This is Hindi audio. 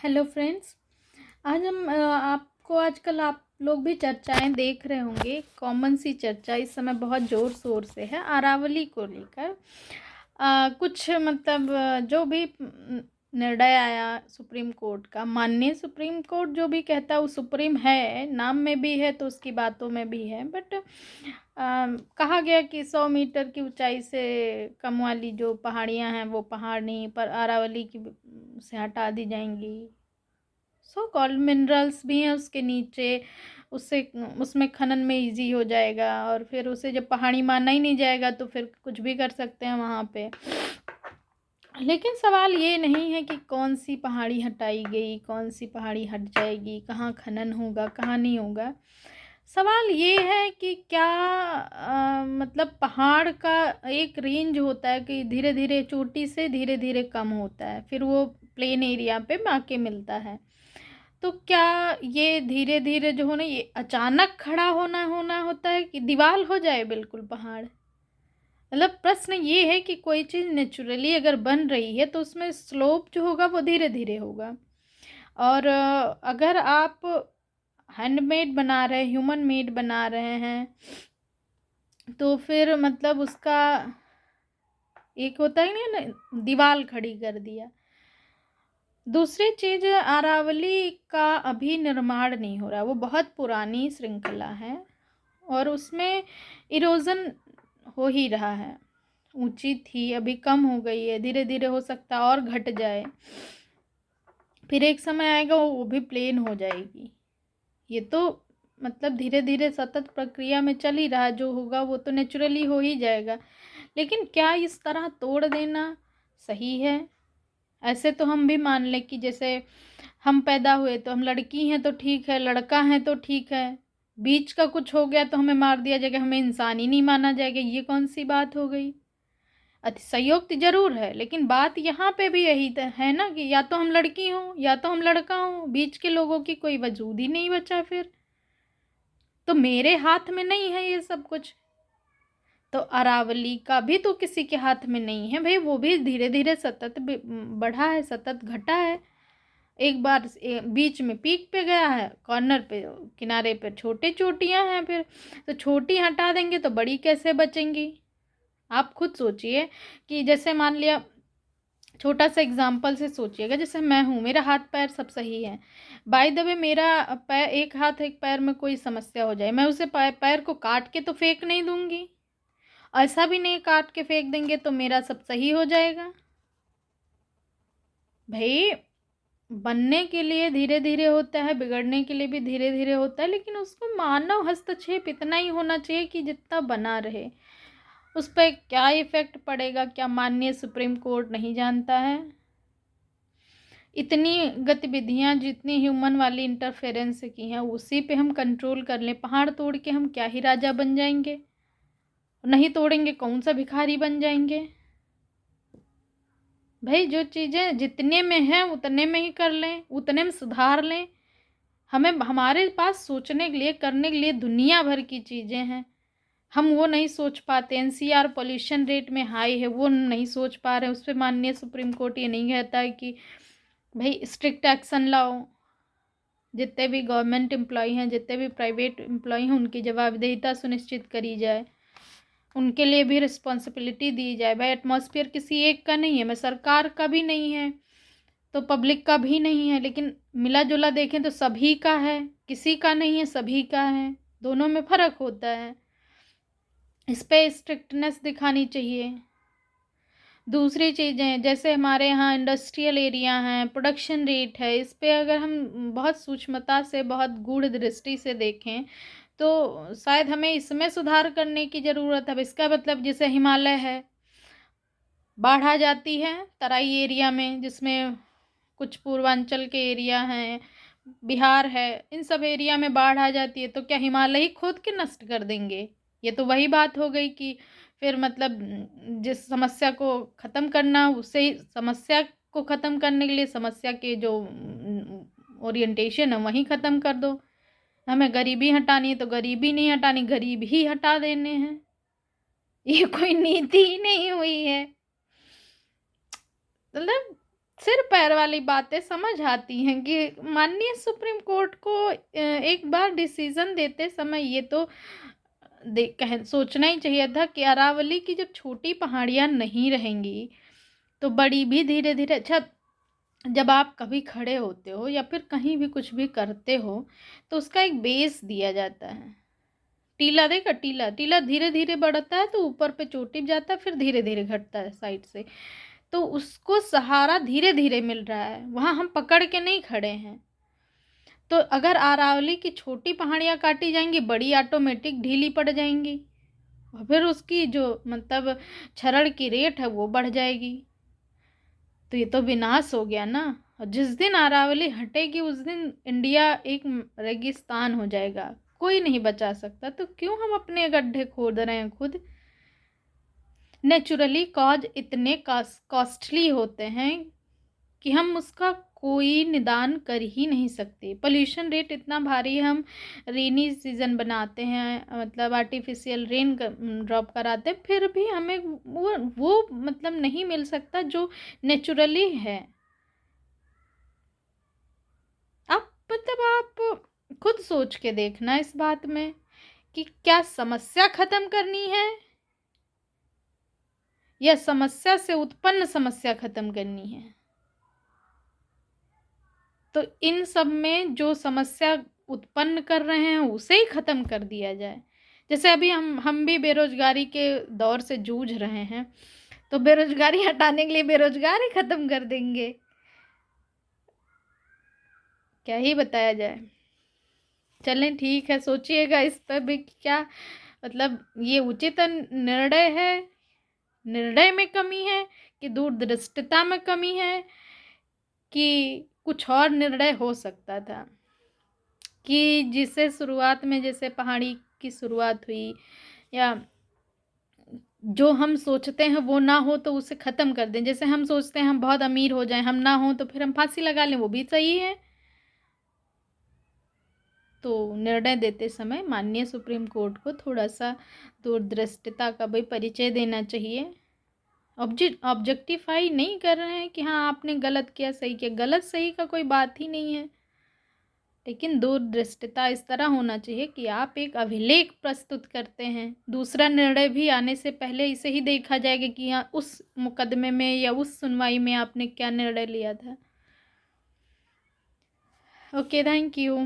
Hello friends. आज हम आपको आजकल आप लोग भी चर्चाएं देख रहे होंगे। कॉमन सी चर्चा इस समय बहुत ज़ोर शोर से है अरावली को लेकर। कुछ मतलब जो भी निर्णय आया सुप्रीम कोर्ट का, माननीय सुप्रीम कोर्ट जो भी कहता है वो सुप्रीम है, नाम में भी है तो उसकी बातों में भी है। बट कहा गया कि 100 मीटर की ऊंचाई से कम वाली जो पहाड़ियां हैं वो पहाड़ नहीं पर अरावली की से हटा दी जाएंगी। सो कॉल्ड मिनरल्स भी हैं उसके नीचे, उससे उसमें खनन में इजी हो जाएगा और फिर उसे जब पहाड़ी माना ही नहीं जाएगा तो फिर कुछ भी कर सकते हैं वहाँ पे। लेकिन सवाल ये नहीं है कि कौन सी पहाड़ी हटाई गई, कौन सी पहाड़ी हट जाएगी, कहाँ खनन होगा कहाँ नहीं होगा। सवाल ये है कि क्या मतलब पहाड़ का एक रेंज होता है कि धीरे धीरे चोटी से धीरे धीरे कम होता है, फिर वो प्लेन एरिया पे आके मिलता है। तो क्या ये धीरे धीरे जो हो ना ये अचानक खड़ा होना होना होता है कि दीवार हो जाए बिल्कुल पहाड़। मतलब प्रश्न ये है कि कोई चीज़ नेचुरली अगर बन रही है तो उसमें स्लोप जो होगा वो धीरे धीरे होगा। और अगर आप हैंडमेड बना रहे, ह्यूमन मेड बना रहे हैं तो फिर मतलब उसका एक होता है ना, दीवार खड़ी कर दिया। दूसरी चीज़, अरावली का अभी निर्माण नहीं हो रहा, वो बहुत पुरानी श्रृंखला है और उसमें इरोजन हो ही रहा है। ऊंची थी अभी कम हो गई है, धीरे धीरे हो सकता है और घट जाए, फिर एक समय आएगा वो भी प्लेन हो जाएगी। ये तो मतलब धीरे धीरे सतत प्रक्रिया में चल ही रहा, जो होगा वो तो नेचुरली हो ही जाएगा। लेकिन क्या इस तरह तोड़ देना सही है? ऐसे तो हम भी मान लें कि जैसे हम पैदा हुए तो हम लड़की हैं तो ठीक है, लड़का है तो ठीक है, बीच का कुछ हो गया तो हमें मार दिया जाएगा, हमें इंसान ही नहीं माना जाएगा। ये कौन सी बात हो गई? अतिशयोक्ति जरूर है, लेकिन बात यहाँ पे भी यही है ना कि या तो हम लड़की हों या तो हम लड़का हों, बीच के लोगों की कोई वजूद ही नहीं बचा। फिर तो मेरे हाथ में नहीं है ये सब कुछ, तो अरावली का भी तो किसी के हाथ में नहीं है भाई। वो भी धीरे धीरे सतत बढ़ा है, सतत घटा है। एक बार बीच में पीक पे गया है, कॉर्नर पे किनारे पे छोटे चोटियां हैं, फिर तो छोटी हटा देंगे तो बड़ी कैसे बचेंगी? आप खुद सोचिए कि जैसे मान लिया, छोटा सा एग्जाम्पल से सोचिएगा, जैसे मैं हूँ, मेरा हाथ पैर सब सही है, बाय द वे मेरा पैर, एक हाथ एक पैर में कोई समस्या हो जाए, मैं उसे पैर को काट के तो फेंक नहीं दूंगी। ऐसा भी नहीं काट के फेंक देंगे तो मेरा सब सही हो जाएगा। भाई बनने के लिए धीरे धीरे होता है, बिगड़ने के लिए भी धीरे धीरे होता है, लेकिन उसको मानव हस्तक्षेप इतना ही होना चाहिए कि जितना बना रहे। उस पर क्या इफेक्ट पड़ेगा क्या माननीय सुप्रीम कोर्ट नहीं जानता है। इतनी गतिविधियां जितनी ह्यूमन वाली इंटरफेरेंस की हैं उसी पे हम कंट्रोल कर लें, पहाड़ तोड़ के हम क्या ही राजा बन जाएंगे? नहीं तोड़ेंगे कौन सा भिखारी बन जाएंगे? भाई जो चीज़ें जितने में हैं उतने में ही कर लें, उतने में सुधार लें। हमें हमारे पास सोचने के लिए, करने के लिए दुनिया भर की चीज़ें हैं, हम वो नहीं सोच पाते। एनसीआर पॉल्यूशन रेट में हाई है, वो नहीं सोच पा रहे हैं। उस पर माननीय सुप्रीम कोर्ट ये नहीं कहता है कि भाई स्ट्रिक्ट एक्शन लाओ, जितने भी गवर्नमेंट एम्प्लॉय हैं, जितने भी प्राइवेट एम्प्लॉय हैं, उनकी जवाबदेहिता सुनिश्चित करी जाए, उनके लिए भी रिस्पॉन्सिबिलिटी दी जाए। भाई एटमॉस्फेयर किसी एक का नहीं है, मैं सरकार का भी नहीं है तो पब्लिक का भी नहीं है, लेकिन मिला जुला देखें तो सभी का है, किसी का नहीं है सभी का है, दोनों में फ़र्क होता है। इस पे स्ट्रिक्टनेस दिखानी चाहिए। दूसरी चीज़ें जैसे हमारे यहाँ इंडस्ट्रियल एरिया हैं, प्रोडक्शन रेट है, इस पे अगर हम बहुत सूक्ष्मता से, बहुत गूढ़ दृष्टि से देखें तो शायद हमें इसमें सुधार करने की ज़रूरत है। इसका मतलब जैसे हिमालय है, बाढ़ आ जाती है तराई एरिया में, जिसमें कुछ पूर्वांचल के एरिया हैं, बिहार है, इन सब एरिया में बाढ़ आ जाती है तो क्या हिमालय ही खोद के नष्ट कर देंगे? ये तो वही बात हो गई कि फिर मतलब जिस समस्या को ख़त्म करना, उससे ही समस्या को ख़त्म करने के लिए समस्या के जो ओरिएंटेशन है वहीं ख़त्म कर दो। हमें गरीबी हटानी है तो गरीबी नहीं हटानी, गरीब ही हटा देने हैं। ये कोई नीति ही नहीं हुई है। मतलब सिर पैर वाली बातें समझ आती हैं कि माननीय सुप्रीम कोर्ट को एक बार डिसीजन देते समय ये तो सोचना ही चाहिए था कि अरावली की जब छोटी पहाड़ियाँ नहीं रहेंगी तो बड़ी भी धीरे धीरे। अच्छा, जब आप कभी खड़े होते हो या फिर कहीं भी कुछ भी करते हो तो उसका एक बेस दिया जाता है। टीला देखा, टीला टीला धीरे धीरे बढ़ता है तो ऊपर पे चोटी जाता है, फिर धीरे धीरे घटता है साइड से। तो उसको सहारा धीरे धीरे मिल रहा है, वहाँ हम पकड़ के नहीं खड़े हैं। तो अगर अरावली की छोटी पहाड़ियाँ काटी जाएंगी, बड़ी ऑटोमेटिक ढीली पड़ जाएंगी और फिर उसकी जो मतलब क्षरण की रेट है वो बढ़ जाएगी। तो ये तो विनाश हो गया ना। और जिस दिन अरावली हटेगी उस दिन इंडिया एक रेगिस्तान हो जाएगा, कोई नहीं बचा सकता। तो क्यों हम अपने गड्ढे खोद रहे हैं खुद। नेचुरली कॉज इतने कॉस्टली होते हैं कि हम उसका कोई निदान कर ही नहीं सकते। पोल्यूशन रेट इतना भारी है, हम रेनी सीजन बनाते हैं, मतलब आर्टिफिशियल रेन ड्रॉप कराते हैं, फिर भी हमें वो मतलब नहीं मिल सकता जो नेचुरली है। आप मतलब आप खुद सोच के देखना इस बात में कि क्या समस्या खत्म करनी है या समस्या से उत्पन्न समस्या खत्म करनी है। तो इन सब में जो समस्या उत्पन्न कर रहे हैं उसे ही खत्म कर दिया जाए। जैसे अभी हम भी बेरोजगारी के दौर से जूझ रहे हैं, तो बेरोजगारी हटाने के लिए बेरोजगारी खत्म कर देंगे, क्या ही बताया जाए। चलें ठीक है, सोचिएगा इस पर भी क्या मतलब ये उचित निर्णय है, निर्णय में कमी है कि दूरदृष्टता में कमी है कि कुछ और निर्णय हो सकता था कि जिसे शुरुआत में जैसे पहाड़ी की शुरुआत हुई या जो हम सोचते हैं वो ना हो तो उसे ख़त्म कर दें। जैसे हम सोचते हैं हम बहुत अमीर हो जाएं, हम ना हो तो फिर हम फांसी लगा लें, वो भी सही है। तो निर्णय देते समय माननीय सुप्रीम कोर्ट को थोड़ा सा दूरदृष्टता का भी परिचय देना चाहिए। ऑब्जेक्टिफाई नहीं कर रहे हैं कि हाँ आपने गलत किया सही किया, गलत सही का कोई बात ही नहीं है, लेकिन दूरदृष्टता इस तरह होना चाहिए कि आप एक अभिलेख प्रस्तुत करते हैं, दूसरा निर्णय भी आने से पहले इसे ही देखा जाएगा कि हाँ उस मुकदमे में या उस सुनवाई में आपने क्या निर्णय लिया था। Okay, thank you.